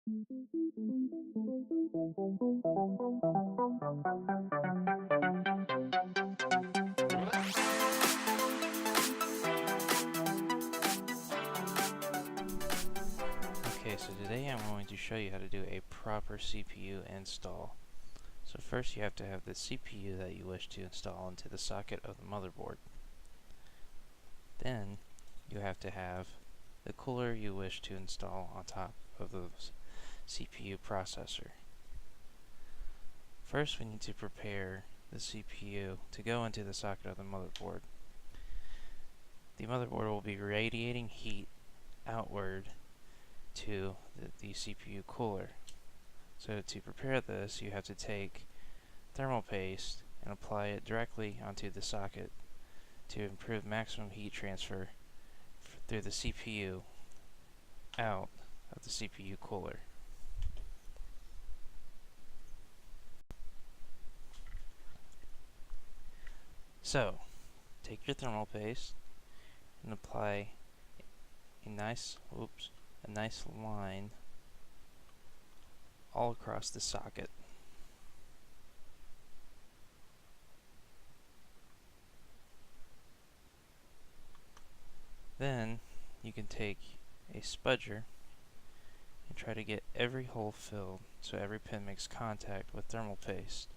Okay, so today I'm going to show you how to do a proper CPU install. So first you have to have the CPU that you wish to install into the socket of the motherboard. Then you have to have the cooler you wish to install on top of the CPU processor. First we need to prepare the CPU to go into the socket of the motherboard. The motherboard will be radiating heat outward to the CPU cooler. So to prepare this, you have to take thermal paste and apply it directly onto the socket to improve maximum heat transfer through the CPU out of the CPU cooler. So, take your thermal paste and apply a nice line all across the socket. Then you can take a spudger and try to get every hole filled so every pin makes contact with thermal paste.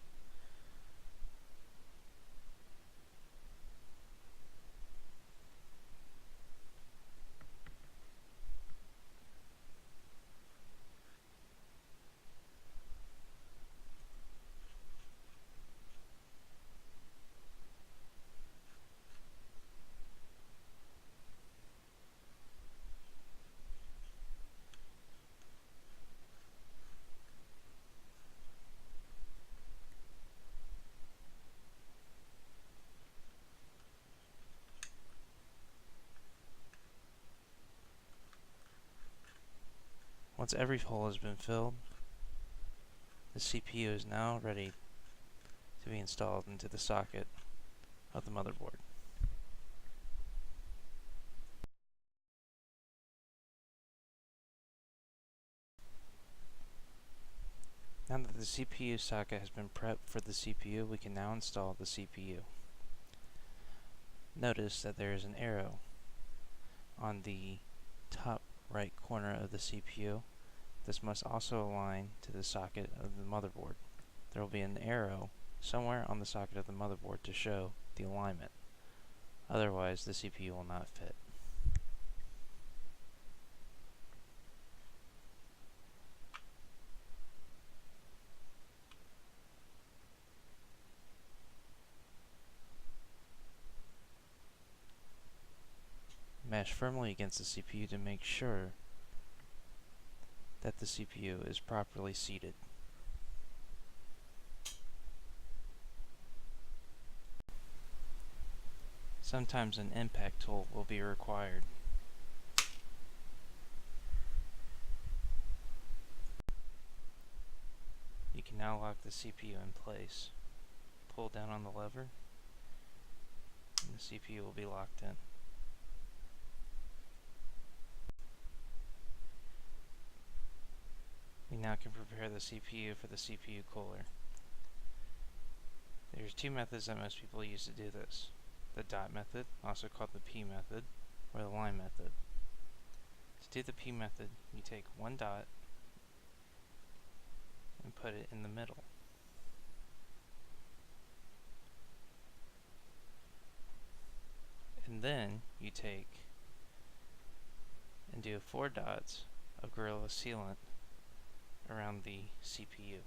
Once every hole has been filled, the CPU is now ready to be installed into the socket of the motherboard. Now that the CPU socket has been prepped for the CPU, we can now install the CPU. Notice that there is an arrow on the top right corner of the CPU. This must also align to the socket of the motherboard. There will be an arrow somewhere on the socket of the motherboard to show the alignment. Otherwise, the CPU will not fit. Mash firmly against the CPU to make sure that the CPU is properly seated. Sometimes an impact tool will be required. You can now lock the CPU in place. Pull down on the lever and the CPU will be locked in. We now can prepare the CPU for the CPU cooler. There's two methods that most people use to do this. The dot method, also called the P method, or the line method. To do the P method, you take one dot and put it in the middle. And then you take and do 4 dots of Gorilla sealant around the CPU.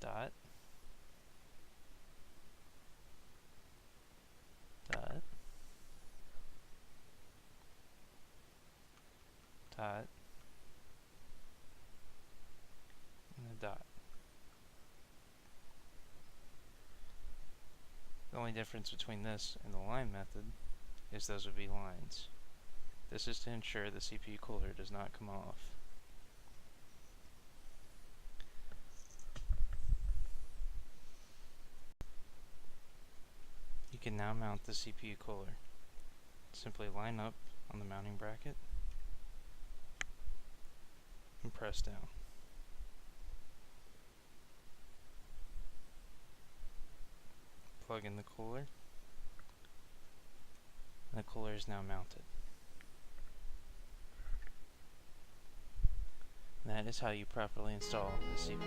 Dot, dot, dot, and a dot. The only difference between this and the line method is those would be lines. This is to ensure the CPU cooler does not come off. You can now mount the CPU cooler. simply line up on the mounting bracket and press down. Plug in the cooler. The cooler is now mounted. That is how you properly install the CPU.